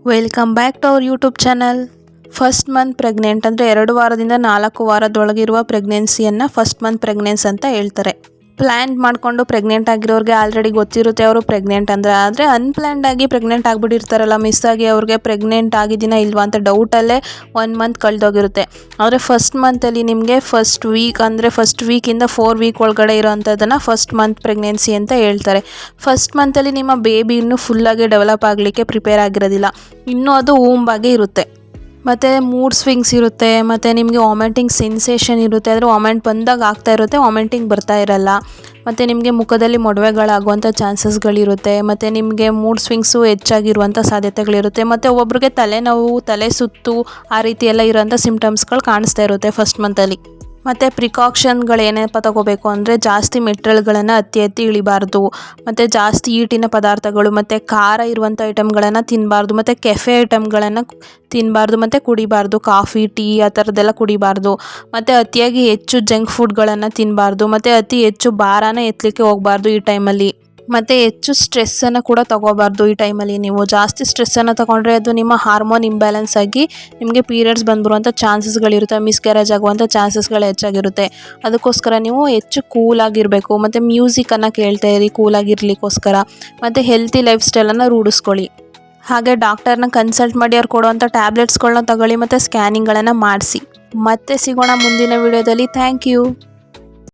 Welcome back to our YouTube channel. First month pregnant ಅಂದರೆ 2 ವಾರದಿಂದ 4 ವಾರದೊಳಗಿರುವ ಪ್ರೆಗ್ನೆನ್ಸಿಯನ್ನು ಫಸ್ಟ್ ಮಂತ್ ಪ್ರೆಗ್ನೆನ್ಸಿ ಅಂತ ಹೇಳ್ತಾರೆ. ಪ್ಲ್ಯಾನ್ ಮಾಡಿಕೊಂಡು ಪ್ರೆಗ್ನೆಂಟ್ ಆಗಿರೋರಿಗೆ ಆಲ್ರೆಡಿ ಗೊತ್ತಿರುತ್ತೆ ಅವರು ಪ್ರೆಗ್ನೆಂಟ್ ಅಂದರೆ. ಆದರೆ ಅನ್ಪ್ಲ್ಯಾನ್ಡ್ ಆಗಿ ಪ್ರೆಗ್ನೆಂಟ್ ಆಗಿಬಿಟ್ಟಿರ್ತಾರಲ್ಲ, ಮಿಸ್ ಆಗಿ ಅವ್ರಿಗೆ ಪ್ರೆಗ್ನೆಂಟ್ ಆಗಿದ್ದೀನ ಇಲ್ವಾ ಅಂತ ಡೌಟಲ್ಲೇ 1 ಮಂತ್ ಕಳೆದೋಗಿರುತ್ತೆ. ಆದರೆ ಫಸ್ಟ್ ಮಂತಲ್ಲಿ ನಿಮಗೆ ಫಸ್ಟ್ ವೀಕಿಂದ 4 ವೀಕ್ ಒಳಗಡೆ ಇರೋವಂಥದ್ದನ್ನು ಫಸ್ಟ್ ಮಂತ್ ಪ್ರೆಗ್ನೆನ್ಸಿ ಅಂತ ಹೇಳ್ತಾರೆ. ಫಸ್ಟ್ ಮಂತಲ್ಲಿ ನಿಮ್ಮ ಬೇಬಿ ಇನ್ನೂ ಫುಲ್ಲಾಗಿ ಡೆವಲಪ್ ಆಗಲಿಕ್ಕೆ ಪ್ರಿಪೇರ್ ಆಗಿರೋದಿಲ್ಲ, ಇನ್ನೂ ಅದು ಊಂಬಾಗೆ ಇರುತ್ತೆ. ಮತ್ತು ಮೂಡ್ ಸ್ವಿಂಗ್ಸ್ ಇರುತ್ತೆ, ಮತ್ತು ನಿಮಗೆ ವಾಮಿಟಿಂಗ್ ಸೆನ್ಸೇಷನ್ ಇರುತ್ತೆ. ಆದರೆ ವಾಮಿಂಟ್ ಬಂದಾಗ ಆಗ್ತಾ ಇರುತ್ತೆ, ವಾಮಿಟಿಂಗ್ ಬರ್ತಾ ಇರಲ್ಲ. ಮತ್ತು ನಿಮಗೆ ಮುಖದಲ್ಲಿ ಮೊಡವೆಗಳಾಗುವಂಥ ಚಾನ್ಸಸ್ಗಳಿರುತ್ತೆ. ಮತ್ತು ನಿಮಗೆ ಮೂಡ್ ಸ್ವಿಂಗ್ಸು ಹೆಚ್ಚಾಗಿರುವಂಥ ಸಾಧ್ಯತೆಗಳಿರುತ್ತೆ. ಮತ್ತು ಒಬ್ಬೊಬ್ರಿಗೆ ತಲೆನೋವು, ತಲೆ ಸುತ್ತು ಆ ರೀತಿ ಎಲ್ಲ ಇರೋಂಥ ಸಿಮ್ಟಮ್ಸ್ಗಳು ಕಾಣಿಸ್ತಾ ಇರುತ್ತೆ ಫಸ್ಟ್ ಮಂತಲ್ಲಿ. ಮತ್ತು ಪ್ರಿಕಾಷನ್ಗಳು ಏನಪ್ಪ ತಗೋಬೇಕು ಅಂದರೆ ಜಾಸ್ತಿ ಮೆಟ್ರಲ್ಗಳನ್ನು ಅತಿ ಇಳಿಬಾರ್ದು, ಮತ್ತು ಜಾಸ್ತಿ ಈಟಿನ ಪದಾರ್ಥಗಳು ಮತ್ತು ಖಾರ ಇರುವಂಥ ಐಟಮ್ಗಳನ್ನು ತಿನ್ನಬಾರ್ದು, ಮತ್ತು ಕೆಫೆ ಐಟಮ್ಗಳನ್ನು ತಿನ್ನಬಾರ್ದು, ಮತ್ತು ಕುಡಿಬಾರ್ದು. ಕಾಫಿ, ಟೀ ಆ ಥರದ್ದೆಲ್ಲ ಕುಡಿಬಾರ್ದು. ಮತ್ತು ಅತಿಯಾಗಿ ಹೆಚ್ಚು ಜಂಕ್ ಫುಡ್ಗಳನ್ನು ತಿನ್ನಬಾರ್ದು, ಮತ್ತು ಅತಿ ಹೆಚ್ಚು ಭಾರನ ಎತ್ತಲಿಕ್ಕೆ ಹೋಗಬಾರ್ದು ಈ ಟೈಮಲ್ಲಿ. ಮತ್ತು ಹೆಚ್ಚು ಸ್ಟ್ರೆಸ್ಸನ್ನು ಕೂಡ ತೊಗೋಬಾರ್ದು ಈ ಟೈಮಲ್ಲಿ. ನೀವು ಜಾಸ್ತಿ ಸ್ಟ್ರೆಸ್ಸನ್ನು ತೊಗೊಂಡ್ರೆ ಅದು ನಿಮ್ಮ ಹಾರ್ಮೋನ್ ಇಂಬ್ಯಾಲೆನ್ಸ್ ಆಗಿ ನಿಮಗೆ ಪೀರಿಯಡ್ಸ್ ಬಂದ್ಬರುವಂಥ ಚಾನ್ಸಸ್ಗಳಿರುತ್ತೆ, ಮಿಸ್ಕ್ಯಾರೇಜ್ ಆಗುವಂಥ ಚಾನ್ಸಸ್ಗಳು ಹೆಚ್ಚಾಗಿರುತ್ತೆ. ಅದಕ್ಕೋಸ್ಕರ ನೀವು ಹೆಚ್ಚು ಕೂಲಾಗಿರಬೇಕು, ಮತ್ತು ಮ್ಯೂಸಿಕನ್ನು ಕೇಳ್ತಾ ಇರಿ ಕೂಲಾಗಿರ್ಲಿಕ್ಕೋಸ್ಕರ. ಮತ್ತು ಹೆಲ್ತಿ ಲೈಫ್ ಸ್ಟೈಲನ್ನು ರೂಢಿಸ್ಕೊಳ್ಳಿ. ಹಾಗೆ ಡಾಕ್ಟರ್ನ ಕನ್ಸಲ್ಟ್ ಮಾಡಿ ಅವ್ರು ಕೊಡುವಂಥ ಟ್ಯಾಬ್ಲೆಟ್ಸ್ಗಳನ್ನ ತಗೊಳ್ಳಿ, ಮತ್ತು ಸ್ಕ್ಯಾನಿಂಗ್ಗಳನ್ನು ಮಾಡಿಸಿ. ಮತ್ತೆ ಸಿಗೋಣ ಮುಂದಿನ ವಿಡಿಯೋದಲ್ಲಿ. Thank you.